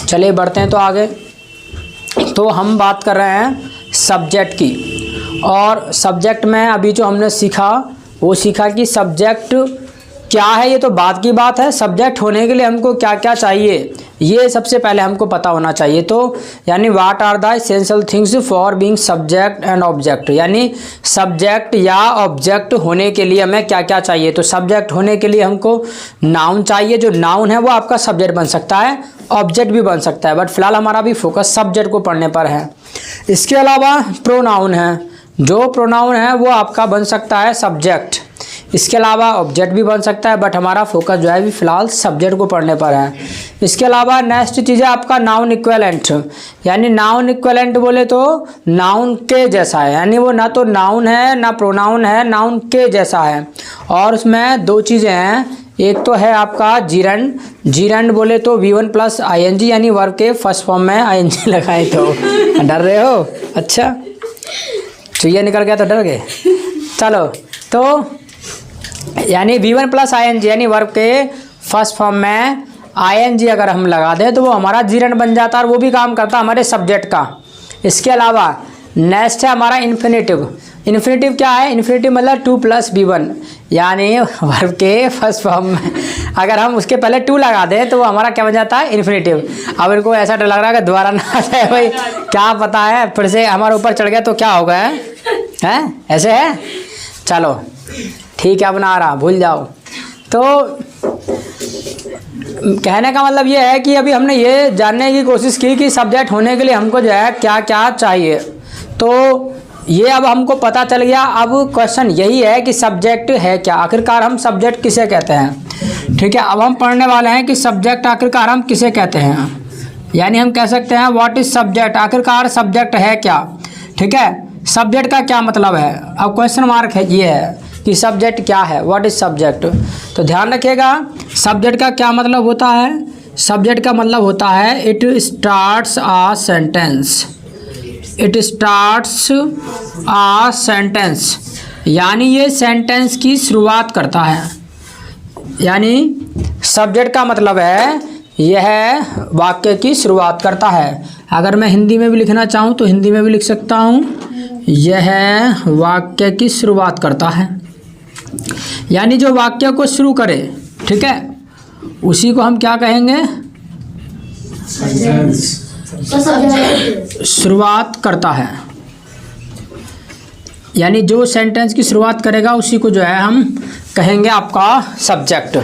चलिए बढ़ते हैं तो आगे। तो हम बात कर रहे हैं सब्जेक्ट की, और सब्जेक्ट में अभी जो हमने सीखा वो सीखा कि सब्जेक्ट क्या है, ये तो बात की बात है। सब्जेक्ट होने के लिए हमको क्या क्या चाहिए ये सबसे पहले हमको पता होना चाहिए। तो यानी what are the essential things for being subject and object, यानी सब्जेक्ट या ऑब्जेक्ट होने के लिए हमें क्या क्या चाहिए। तो सब्जेक्ट होने के लिए हमको नाउन चाहिए, जो नाउन है वो आपका सब्जेक्ट बन सकता है, ऑब्जेक्ट भी बन सकता है, बट फिलहाल हमारा भी फोकस सब्जेक्ट को पढ़ने पर है। इसके अलावा प्रोनाउन है, जो प्रोनाउन है वो आपका बन सकता है सब्जेक्ट। इसके अलावा ऑब्जेक्ट भी बन सकता है, बट हमारा फोकस जो है भी फिलहाल सब्जेक्ट को पढ़ने पर है। इसके अलावा नेक्स्ट चीज़ है आपका नाउन इक्विवेलेंट, यानी नाउन इक्विवेलेंट बोले तो नाउन के जैसा है, यानी वो ना तो नाउन है ना प्रोनाउन है, नाउन के जैसा है। और उसमें दो चीज़ें हैं, एक तो है आपका जीरंड। जीरंड बोले तो V1 + ING, यानी वर्ब के फर्स्ट फॉर्म में ING लगाए। तो डर रहे हो? अच्छा, चुहिया निकल गया तो डर गए। चलो, तो यानी V1 + ING यानी वर्ब के फर्स्ट फॉर्म में ING अगर हम लगा दें तो वो हमारा जीरंड बन जाता है, और वो भी काम करता है हमारे सब्जेक्ट का। इसके अलावा नेक्स्ट है हमारा इन्फिनेटिव। इन्फिनेटिव क्या है? इन्फिनेटिव मतलब 2 + V1, यानी वर्ब के फर्स्ट फॉर्म में अगर हम उसके पहले 2 लगा दें तो वो हमारा क्या बन जाता है? इन्फिनेटिव। अब इनको ऐसा डर लग रहा है कि दोबारा ना आ जाए, भाई क्या पता है फिर से हमारे ऊपर चढ़ गया तो क्या होगा, है ऐसे है। चलो ठीक है, अब ना आ रहा, भूल जाओ। तो कहने का मतलब ये है कि अभी हमने ये जानने की कोशिश की कि सब्जेक्ट होने के लिए हमको जो है क्या क्या चाहिए, तो ये अब हमको पता चल गया। अब क्वेश्चन यही है कि सब्जेक्ट है क्या, आखिरकार हम सब्जेक्ट किसे कहते हैं। ठीक है, अब हम पढ़ने वाले हैं कि सब्जेक्ट आखिरकार हम किसे कहते हैं, यानी हम कह सकते हैं व्हाट इज सब्जेक्ट, आखिरकार सब्जेक्ट है क्या। ठीक है, सब्जेक्ट का क्या मतलब है। अब क्वेश्चन मार्क है ये है कि सब्जेक्ट क्या है, व्हाट इज सब्जेक्ट। तो ध्यान रखिएगा, सब्जेक्ट का क्या मतलब होता है। सब्जेक्ट का मतलब होता है it starts a sentence, it starts a sentence, यानी ये सेंटेंस की शुरुआत करता है। यानी सब्जेक्ट का मतलब है यह वाक्य की शुरुआत करता है। अगर मैं हिंदी में भी लिखना चाहूँ तो हिंदी में भी लिख सकता हूँ, यह वाक्य की शुरुआत करता है, यानी जो वाक्य को शुरू करे, ठीक है, उसी को हम क्या कहेंगे? शुरुआत करता है। यानी जो सेंटेंस की शुरुआत करेगा उसी को जो है हम कहेंगे आपका सब्जेक्ट।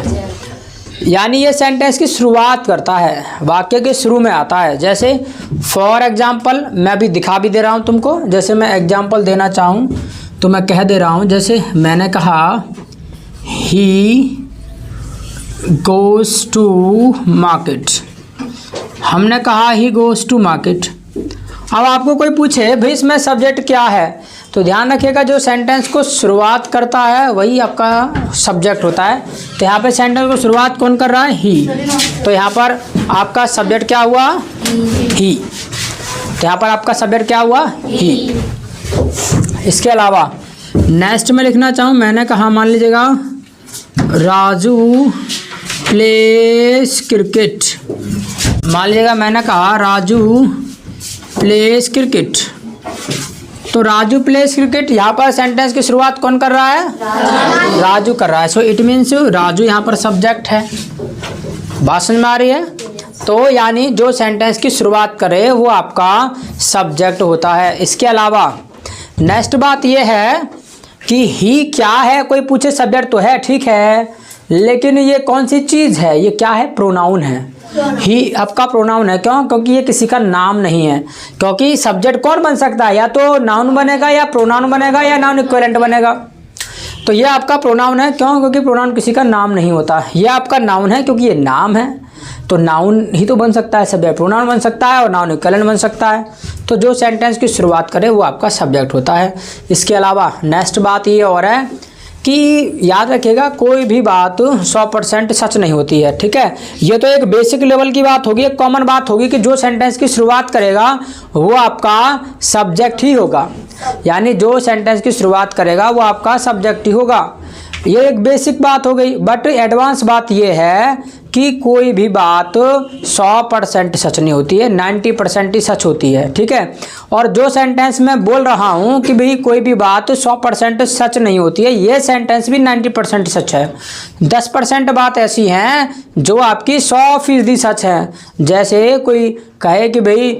यानी ये सेंटेंस की शुरुआत करता है, वाक्य के शुरू में आता है। जैसे फॉर एग्जाम्पल, मैं अभी दिखा भी दे रहा हूँ तुमको, जैसे मैं एग्जाम्पल देना चाहूँ तो मैं कह दे रहा हूँ, जैसे मैंने कहा ही गोज़ टू मार्केट, हमने कहा ही गोज़ टू मार्केट। अब आपको कोई पूछे भाई इसमें सब्जेक्ट क्या है, तो ध्यान रखिएगा जो सेंटेंस को शुरुआत करता है वही आपका सब्जेक्ट होता है। तो यहाँ पे सेंटेंस को शुरुआत कौन कर रहा है? ही। तो यहाँ पर आपका सब्जेक्ट क्या हुआ? ही। तो यहाँ पर आपका सब्जेक्ट क्या हुआ? ही। इसके अलावा नेक्स्ट में लिखना चाहूँ, मैंने कहा मान लीजिएगा राजू प्लेस क्रिकेट, मान लीजिएगा मैंने कहा राजू प्लेस क्रिकेट। तो राजू प्लेस क्रिकेट, यहाँ पर सेंटेंस की शुरुआत कौन कर रहा है? राजू कर रहा है। सो इट मीन्स राजू यहाँ पर सब्जेक्ट है। बात समझ में आ रही है? तो यानी जो सेंटेंस की शुरुआत करे वो आपका सब्जेक्ट होता है। इसके अलावा नेक्स्ट बात ये है कि ही क्या है, कोई पूछे सब्जेक्ट तो है, ठीक है, लेकिन ये कौन सी चीज़ है? ये क्या है? प्रोनाउन है। ही आपका प्रोनाउन है। क्यों? क्योंकि ये किसी का नाम नहीं है। क्योंकि सब्जेक्ट कौन बन सकता है? या तो नाउन बनेगा, या प्रोनाउन बनेगा, या नाउन इक्विवेलेंट बनेगा। तो ये आपका प्रोनाउन है। क्यों? क्योंकि प्रोनाउन किसी का नाम नहीं होता। ये आपका नाउन है क्योंकि ये नाम है, तो नाउन ही तो बन सकता है, सब्जेक्ट प्रोनाउन बन सकता है और नाउन इक्विवेलेंट बन सकता है। तो जो सेंटेंस की शुरुआत करे वो आपका सब्जेक्ट होता है। इसके अलावा नेक्स्ट बात ये और है कि याद रखिएगा कोई भी बात 100% सच नहीं होती है। ठीक है, ये तो एक बेसिक लेवल की बात होगी, एक कॉमन बात होगी कि जो सेंटेंस की शुरुआत करेगा वो आपका सब्जेक्ट ही होगा। यानी जो सेंटेंस की शुरुआत करेगा वो आपका सब्जेक्ट ही होगा। ये एक बेसिक बात हो गई। बट एडवांस बात ये है कि कोई भी बात 100% सच नहीं होती है, 90% ही सच होती है, ठीक है। और जो सेंटेंस मैं बोल रहा हूँ कि भाई कोई भी बात 100% सच नहीं होती है, ये सेंटेंस भी 90% सच है। 10% बात ऐसी हैं जो आपकी 100% सच है। जैसे कोई कहे कि भाई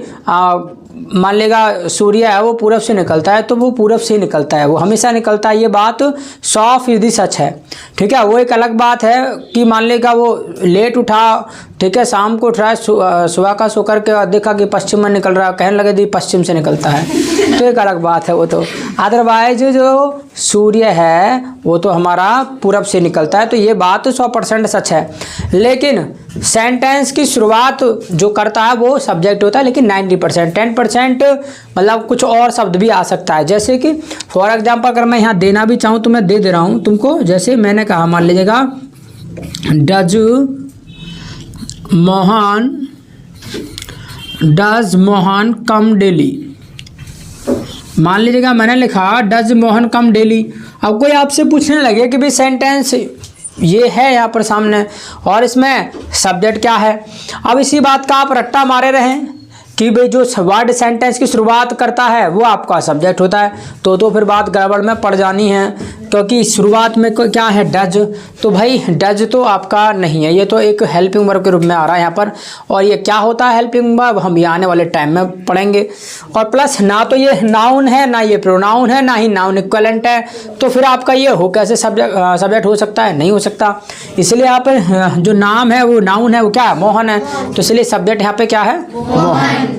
मान लेगा सूर्य है वो पूरब से निकलता है, तो वो पूरब से ही निकलता है, वो हमेशा निकलता है, ये बात 100% सच है, ठीक है। वो एक अलग बात है कि मान लेगा वो लेट उठा, ठीक है, शाम को उठ रहा है, सुबह का सो करके देखा कि पश्चिम में निकल रहा है, कहने लगे दी पश्चिम से निकलता है, तो एक अलग बात है वो तो। अदरवाइज जो सूर्य है वो तो हमारा पूरब से निकलता है, तो ये बात 100% सच है। लेकिन सेंटेंस की शुरुआत जो करता है वो सब्जेक्ट होता है, लेकिन 90% 10% मतलब कुछ और शब्द भी आ सकता है। जैसे कि फॉर एग्जाम्पल अगर मैं यहाँ देना भी चाहूँ तो मैं दे रहा हूँ तुमको। जैसे मैंने कहा, मान लीजिएगा डज मोहन कम डेली। मान लीजिएगा मैंने लिखा डज मोहन कम डेली। अब कोई आपसे पूछने लगे कि भाई सेंटेंस ये है यहाँ पर सामने और इसमें सब्जेक्ट क्या है। अब इसी बात का आप रट्टा मारे रहें कि भाई जो वर्ड सेंटेंस की शुरुआत करता है वो आपका सब्जेक्ट होता है, तो फिर बात गड़बड़ में पड़ जानी है, क्योंकि शुरुआत में क्या है डज, तो भाई डज तो आपका नहीं है, ये तो एक हेल्पिंग वर्ब के रूप में आ रहा है यहाँ पर। और ये क्या होता है हेल्पिंग वर्ब, हम ये आने वाले टाइम में पढ़ेंगे। और प्लस ना तो ये नाउन है, ना ये प्रोनाउन है, ना ही नाउन इक्विवेलेंट है, तो फिर आपका ये हो कैसे सब्जेक्ट हो सकता है, नहीं हो सकता। इसलिए यहाँ पर जो नाम है वो नाउन है, वो क्या है, मोहन है, तो इसलिए सब्जेक्ट यहाँ पे क्या है, मोहन।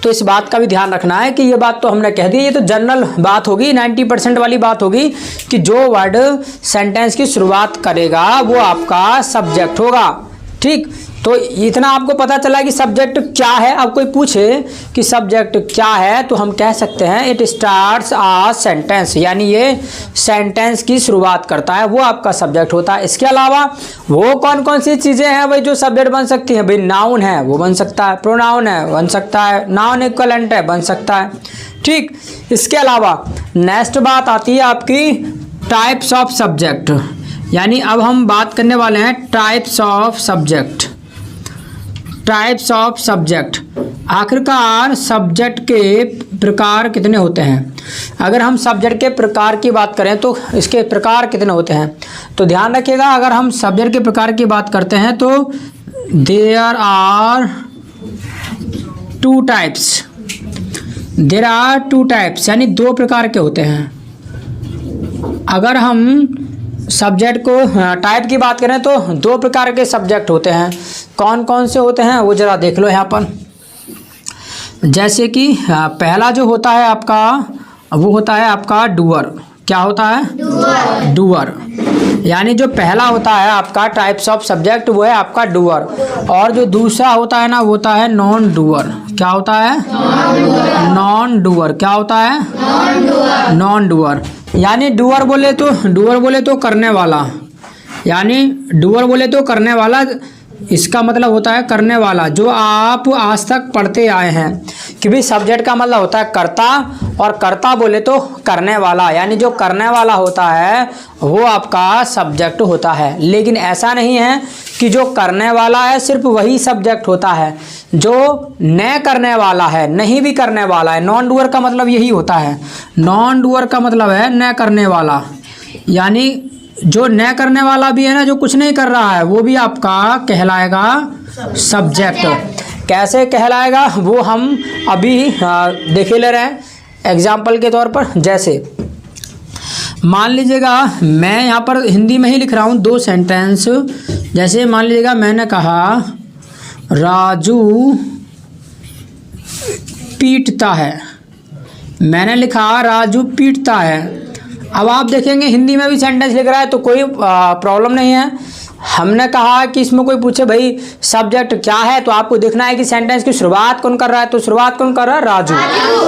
तो इस बात का भी ध्यान रखना है कि ये बात तो हमने कह दी, ये तो जनरल बात होगी, 90% वाली बात होगी कि जो वर्ड सेंटेंस की शुरुआत करेगा वो आपका सब्जेक्ट होगा, ठीक। तो इतना आपको पता चला कि सब्जेक्ट क्या है। अब कोई पूछे कि सब्जेक्ट क्या है तो हम कह सकते हैं इट स्टार्ट्स आ सेंटेंस, यानी ये सेंटेंस की शुरुआत करता है, वो आपका सब्जेक्ट होता है। इसके अलावा वो कौन कौन सी चीज़ें हैं भाई जो सब्जेक्ट बन सकती हैं, भाई नाउन है वो बन सकता है, प्रोनाउन है बन सकता है, नाउन इक्विवेलेंट है बन सकता है, ठीक। इसके अलावा नेक्स्ट बात आती है आपकी टाइप्स ऑफ सब्जेक्ट, यानी अब हम बात करने वाले हैं types of subject. Types of subject, आखिरकार सब्जेक्ट के प्रकार कितने होते हैं। अगर हम सब्जेक्ट के प्रकार की बात करें तो इसके प्रकार कितने होते हैं, तो ध्यान रखिएगा। अगर हम सब्जेक्ट के प्रकार की बात करते हैं तो देयर आर टू टाइप्स, यानी दो प्रकार के होते हैं। अगर हम सब्जेक्ट को टाइप की बात करें तो दो प्रकार के सब्जेक्ट होते हैं। कौन कौन से होते हैं वो ज़रा देख लो यहाँ पर। जैसे कि पहला जो होता है आपका वो होता है आपका डूअर। क्या होता है, डूअर, यानी जो पहला होता है आपका टाइप्स ऑफ सब्जेक्ट वो है आपका डूअर। और जो दूसरा होता है ना वो होता है नॉन डूअर। क्या होता है, नॉन डूअर। क्या होता है, नॉन डूअर। यानी डूअर बोले तो करने वाला, यानी डूअर बोले तो करने वाला, इसका मतलब होता है करने वाला। जो आप आज तक पढ़ते आए हैं कि भाई सब्जेक्ट का मतलब होता है कर्ता, और कर्ता बोले तो करने वाला, यानी जो करने वाला होता है वो आपका सब्जेक्ट होता है। लेकिन ऐसा नहीं है कि जो करने वाला है सिर्फ वही सब्जेक्ट होता है, जो न करने वाला है नहीं भी करने वाला है। नॉन डूअर का मतलब यही होता है, नॉन डूअर का मतलब है न करने वाला, यानी जो न करने वाला भी है ना, जो कुछ नहीं कर रहा है, वो भी आपका कहलाएगा सब्जेक्ट। कैसे कहलाएगा वो हम अभी देखे ले रहे हैं एग्जाम्पल के तौर पर। जैसे मान लीजिएगा मैं यहाँ पर हिंदी में ही लिख रहा हूँ दो सेंटेंस। जैसे मान लीजिएगा मैंने कहा राजू पीटता है, मैंने लिखा राजू पीटता है। अब आप देखेंगे हिंदी में भी सेंटेंस लिख रहा है तो कोई प्रॉब्लम नहीं है, हमने कहा कि इसमें कोई पूछे भाई सब्जेक्ट क्या है, तो आपको देखना है कि सेंटेंस की शुरुआत कौन कर रहा है, तो शुरुआत कौन कर रहा है, राजू।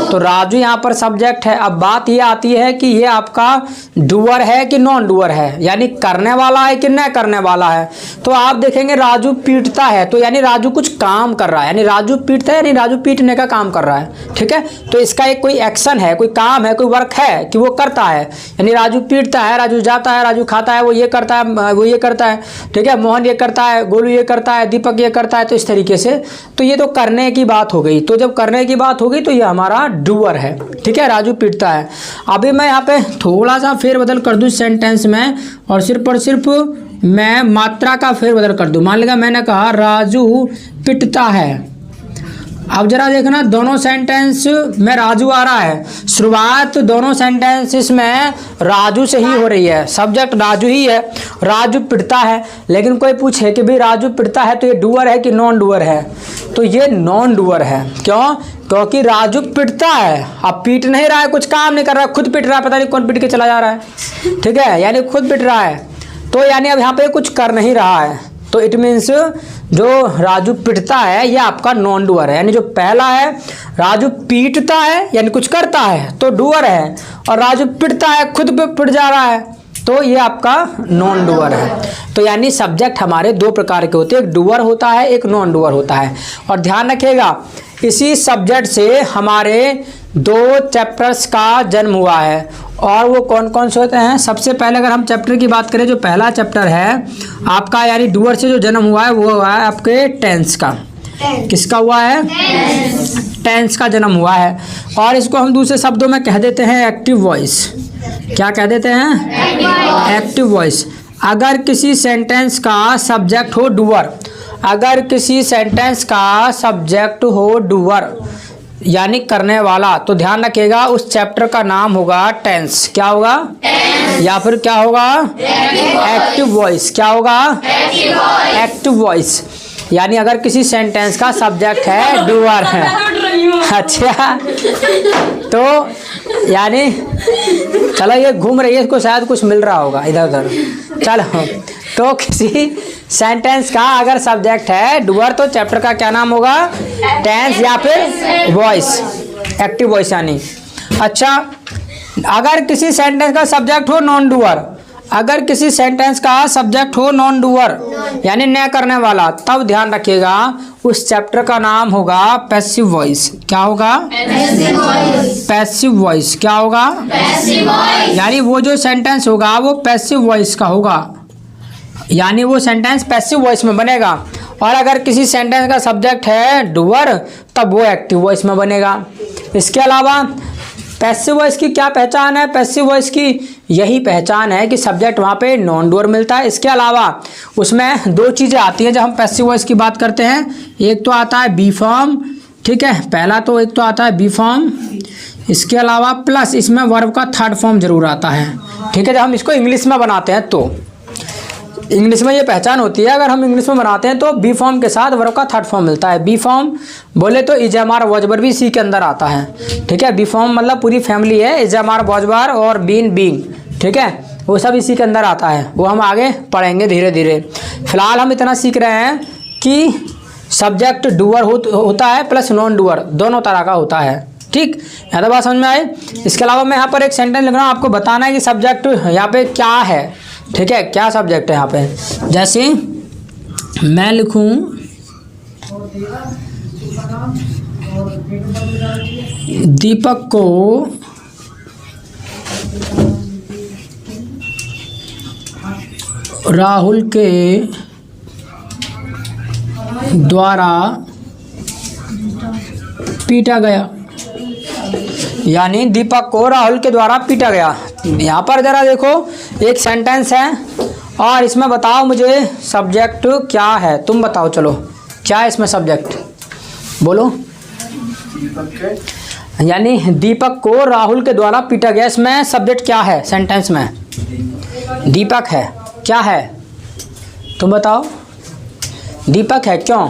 तो राजू यहाँ पर सब्जेक्ट है। अब बात ये आती है कि ये आपका डूअर है कि नॉन डूअर है, यानी करने वाला है कि न करने वाला है। तो आप देखेंगे राजू पीटता है, तो यानी राजू कुछ काम कर रहा है, यानी राजू पीटता है, यानी राजू पीटने का काम कर रहा है। ठीक है, तो इसका एक कोई एक्शन है, कोई काम है, कोई वर्क है कि वो करता है, यानी राजू पीटता है, राजू जाता है, राजू खाता है, वो ये करता है, वो ये करता है। ठीक है, मोहन ये करता है, गोलू ये करता है, दीपक ये करता है। तो इस तरीके से, तो ये तो करने की बात हो गई। तो जब करने की बात हो गई तो ये हमारा डूअर है। ठीक है, राजू पीटता है। अभी मैं यहाँ पे थोड़ा सा फेरबदल कर दूँ सेंटेंस में, और सिर्फ मैं मात्रा का फेरबदल कर दूँ। मान लीजिए मैंने कहा राजू पिटता है। अब जरा देखना, दोनों सेंटेंस में राजू आ रहा है, शुरुआत दोनों सेंटेंसेस में राजू से ही हो रही है, सब्जेक्ट राजू ही है, राजू पिटता है। लेकिन कोई पूछे कि भाई राजू पिटता है तो ये डूअर है कि नॉन डूअर है, तो ये नॉन डूअर है। क्यों? क्योंकि राजू पिटता है, अब पीट नहीं रहा है, कुछ काम नहीं कर रहा है, खुद पिट रहा है, पता नहीं कौन पिट के चला जा रहा है। ठीक है, यानी खुद पिट रहा है, तो यानी अब यहाँ पे कुछ कर नहीं रहा है। तो इट मीन्स जो राजू पिटता है ये आपका नॉन डूअर है, यानी जो पहला है राजू पीटता है यानी कुछ करता है तो डूअर है, और राजू पिटता है खुद पे पिट जा रहा है तो ये आपका नॉन डूअर है। तो यानी सब्जेक्ट हमारे दो प्रकार के होते हैं, एक डूअर होता है, एक नॉन डूअर होता है। और ध्यान रखिएगा इसी सब्जेक्ट से हमारे 2 चैप्टर्स का जन्म हुआ है, और वो कौन कौन से होते हैं। सबसे पहले अगर हम चैप्टर की बात करें, जो पहला चैप्टर है आपका यानी डूअर से जो जन्म हुआ है वो हुआ है आपके टेंस का। किसका हुआ है? टेंस का जन्म हुआ है। और इसको हम दूसरे शब्दों में कह देते हैं एक्टिव वॉइस। क्या कह देते हैं? Active voice. अगर किसी सेंटेंस का सब्जेक्ट हो डूअर, अगर किसी सेंटेंस का सब्जेक्ट हो डूअर यानी करने वाला, तो ध्यान रखिएगा उस चैप्टर का नाम होगा टेंस। क्या होगा? टेंस। या फिर क्या होगा? Active voice. क्या होगा? Active voice. यानी अगर किसी सेंटेंस का सब्जेक्ट है डूअर है, अच्छा, तो यानी चलो ये घूम रही है, इसको शायद कुछ मिल रहा होगा इधर उधर। चलो, तो किसी सेंटेंस का अगर सब्जेक्ट है डूअर तो चैप्टर का क्या नाम होगा? टेंस या फिर वॉइस, एक्टिव वॉइस यानी। अच्छा, अगर किसी सेंटेंस का सब्जेक्ट हो नॉन डूअर, अगर किसी सेंटेंस का सब्जेक्ट हो नॉन डूअर यानी न करने वाला, तब ध्यान रखिएगा उस चैप्टर का नाम होगा पैसिव वॉइस। क्या होगा? Passive voice. क्या होगा? यानी वो जो सेंटेंस होगा वो पैसिव वॉइस का होगा, यानी वो सेंटेंस पैसिव वॉइस में बनेगा। और अगर किसी सेंटेंस का सब्जेक्ट है डूअर तब वो एक्टिव वॉइस में बनेगा। इसके अलावा पैसिव वॉइस की क्या पहचान है? पैसिव वॉइस की यही पहचान है कि सब्जेक्ट वहाँ पे नॉन डूअर मिलता है। इसके अलावा उसमें 2 चीज़ें आती हैं जब हम पैसिव वॉइस की बात करते हैं। एक तो आता है बी फॉर्म, ठीक है, पहला तो एक तो आता है बी फॉर्म, इसके अलावा प्लस इसमें वर्ब का 3rd फॉर्म जरूर आता है। ठीक है, जब हम इसको इंग्लिश में बनाते हैं तो इंग्लिश में ये पहचान होती है, अगर हम इंग्लिश में बनाते हैं तो बी फॉर्म के साथ वर्ब का 3rd फॉर्म मिलता है। बी फॉर्म बोले तो इजामार वॉजबर भी इसी के अंदर आता है। ठीक है, बी फॉर्म मतलब पूरी फैमिली है, इजामार वॉजबर और बीन बींग, ठीक है, वो सब इसी के अंदर आता है। वो हम आगे पढ़ेंगे धीरे धीरे। फिलहाल हम इतना सीख रहे हैं कि सब्जेक्ट डूअर होता है प्लस नॉन डूअर, दोनों तरह का होता है। ठीक, यहाँ तो बात समझ में आई। इसके अलावा मैं यहाँ पर एक सेंटेंस लिख रहा हूँ, आपको बताना है कि सब्जेक्ट यहाँ पे क्या है। ठीक है, क्या सब्जेक्ट है यहाँ पे। जैसे मैं लिखूं दीपक को राहुल के द्वारा पीटा गया, यानी दीपक को राहुल के द्वारा पीटा गया। यहाँ पर जरा देखो एक सेंटेंस है और इसमें बताओ मुझे सब्जेक्ट क्या है, तुम बताओ। चलो क्या है इसमें सब्जेक्ट, बोलो। यानी दीपक को राहुल के द्वारा पीटा गया, इसमें सब्जेक्ट क्या है सेंटेंस में? दीपक है। क्या है तुम बताओ? दीपक है। क्यों?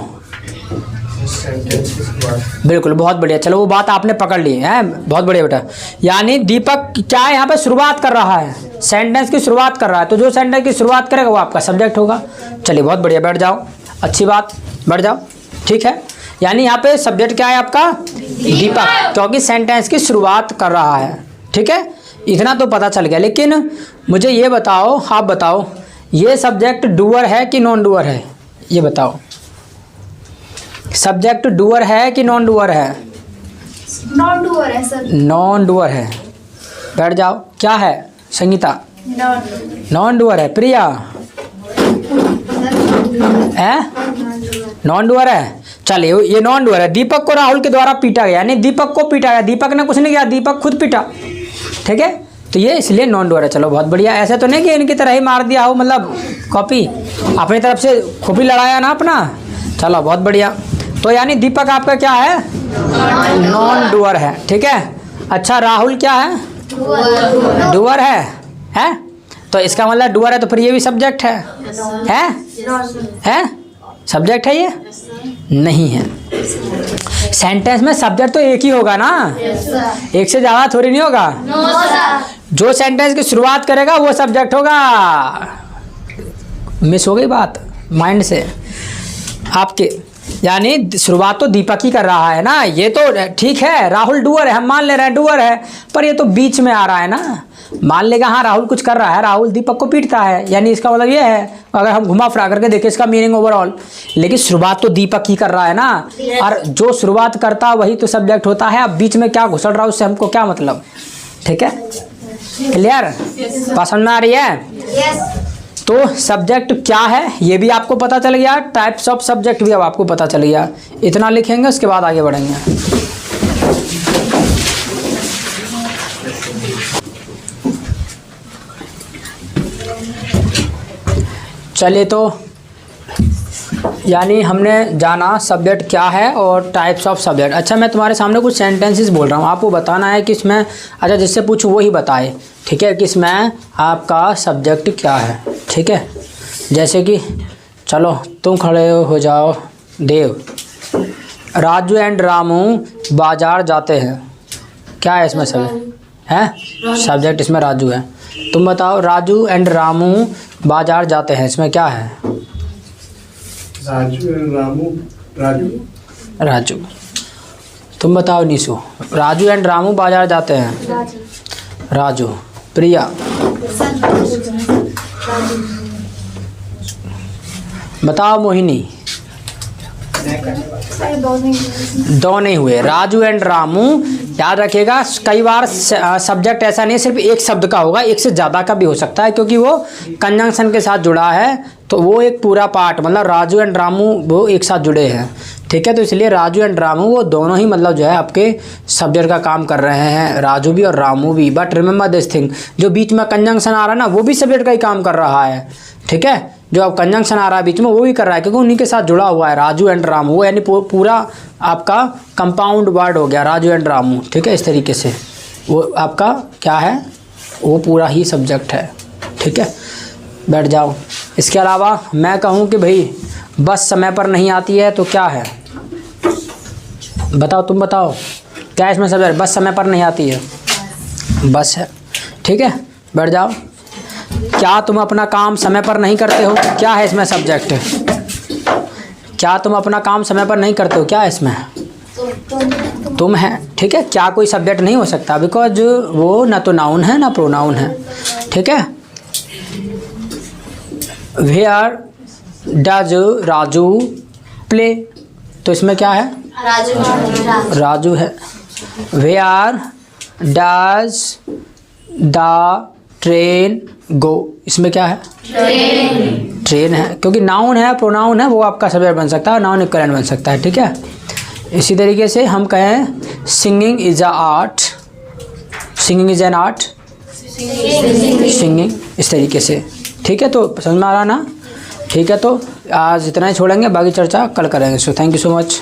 बिल्कुल, बहुत बढ़िया। चलो वो बात आपने पकड़ ली है, बहुत बढ़िया बेटा। यानी दीपक क्या है, यहाँ पे शुरुआत कर रहा है, सेंटेंस की शुरुआत कर रहा है, तो जो सेंटेंस की शुरुआत करेगा वो आपका सब्जेक्ट होगा। चलिए बहुत बढ़िया, बैठ जाओ, अच्छी बात, बैठ जाओ, ठीक है। यानी यहाँ पे सब्जेक्ट क्या है आपका, दीपक, क्योंकि सेंटेंस की शुरुआत कर रहा है, ठीक है। इतना तो पता चल गया, लेकिन मुझे ये बताओ, आप बताओ, ये सब्जेक्ट डूअर है कि नॉन डूअर है, ये बताओ। सब्जेक्ट डूअर है कि नॉन डूअर है? नॉन डूअर है सर। नॉन डूअर है। बैठ जाओ, क्या है संगीता? नॉन डूअर है। प्रिया है नॉन डूअर है। चलिए ये नॉन डूअर है। दीपक को राहुल के द्वारा पीटा गया, यानी दीपक को पीटा गया, दीपक ने कुछ नहीं किया, दीपक खुद पीटा, ठीक है, तो ये इसलिए नॉन डूअर है। चलो बहुत बढ़िया। ऐसे तो नहीं कि इनकी तरह ही मार दिया हो, मतलब कॉपी अपनी तरफ से खूब ही लड़ाया ना अपना। चलो बहुत बढ़िया। तो यानी दीपक आपका क्या है, नॉन डूअर है, ठीक है। अच्छा राहुल क्या है, डूअर है? तो इसका मतलब डूअर है, तो फिर ये भी सब्जेक्ट है? सब्जेक्ट है ये? नहीं है। सेंटेंस में सब्जेक्ट तो एक ही होगा ना, एक से ज़्यादा थोड़ी नहीं होगा। जो सेंटेंस की शुरुआत करेगा वो सब्जेक्ट होगा। मिस हो गई बात माइंड से आपके। यानी शुरुआत तो दीपक ही कर रहा है ना, ये तो ठीक है। राहुल डूअर है, हम मान ले रहे हैं डूअर है, पर ये तो बीच में आ रहा है ना। मान लेगा हाँ राहुल कुछ कर रहा है, राहुल दीपक को पीटता है, यानी इसका मतलब ये है, अगर हम घुमा फिरा करके देखें इसका मीनिंग ओवरऑल, लेकिन शुरुआत तो दीपक ही कर रहा है ना। और जो शुरुआत करता वही तो सब्जेक्ट होता है। अब बीच में क्या घुसड़ रहा है उससे हमको क्या मतलब, ठीक है, क्लियर, पसंद आ रही है? तो सब्जेक्ट क्या है ये भी आपको पता चल गया, टाइप्स ऑफ सब्जेक्ट भी अब आपको पता चल गया। इतना लिखेंगे उसके बाद आगे बढ़ेंगे। चलिए तो यानी हमने जाना सब्जेक्ट क्या है और टाइप्स ऑफ सब्जेक्ट। अच्छा मैं तुम्हारे सामने कुछ सेंटेंसेस बोल रहा हूँ, आपको बताना है कि इसमें, अच्छा जिससे पूछूँ वही बताए, ठीक है, कि इसमें आपका सब्जेक्ट क्या है, ठीक है। जैसे कि चलो तुम खड़े हो जाओ। देव, राजू एंड रामू बाजार जाते हैं, क्या है इसमें सब्जेक्ट है? सब्जेक्ट इसमें राजू है। तुम बताओ, राजू एंड रामू बाजार जाते हैं, इसमें क्या है? राजू एंड रामू, राजू। तुम बताओ निशु, राजू एंड रामू बाजार जाते हैं, राजू। प्रिया, बताओ मोहिनी। दो नहीं हुए। राजू एंड रामू, याद रखिएगा कई बार सब्जेक्ट ऐसा नहीं सिर्फ एक शब्द का होगा, एक से ज़्यादा का भी हो सकता है, क्योंकि वो कंजंक्शन के साथ जुड़ा है, तो वो एक पूरा पार्ट, मतलब राजू एंड रामू वो एक साथ जुड़े हैं, ठीक है। तो इसलिए राजू एंड रामू वो दोनों ही मतलब जो है आपके सब्जेक्ट का काम कर रहे हैं, राजू भी और रामू भी। बट रिमेंबर दिस थिंग, जो बीच में कंजंक्शन आ रहा है ना वो भी सब्जेक्ट का ही काम कर रहा है, ठीक है। जो अब कंजंक्शन आ रहा है बीच में वो भी कर रहा है, क्योंकि उन्हीं के साथ जुड़ा हुआ है राजू एंड रामू, वो यानी पूरा आपका कंपाउंड वर्ड हो गया राजू एंड रामू, ठीक है। इस तरीके से वो आपका क्या है, वो पूरा ही सब्जेक्ट है, ठीक है। बैठ जाओ। इसके अलावा मैं कहूँ कि भाई बस समय पर नहीं आती है, तो क्या है, बताओ, तुम बताओ क्या इसमें सब्जेक्ट? बस समय पर नहीं आती है, बस है, ठीक है। बैठ जाओ। क्या तुम अपना काम समय पर नहीं करते हो, क्या है इसमें सब्जेक्ट? क्या तुम अपना काम समय पर नहीं करते हो, क्या है इसमें? तुम है, ठीक है। क्या कोई सब्जेक्ट नहीं हो सकता, बिकॉज वो ना तो नाउन है ना प्रोनाउन है, ठीक है। वेयर डज राजू प्ले, तो इसमें क्या है? राजू है। Where does the train go, इसमें क्या है? ट्रेन है, क्योंकि नाउन है प्रोनाउन है, वो आपका सब्जेक्ट बन सकता है, नाउन इक्विवेलेंट बन सकता है, ठीक है। इसी तरीके से हम कहें singing is a art, singing is an art, singing, इस तरीके से, ठीक है। तो समझ में आ रहा ना, ठीक है। तो आज इतना ही छोड़ेंगे, बाकी चर्चा कल करेंगे। So thank you so much.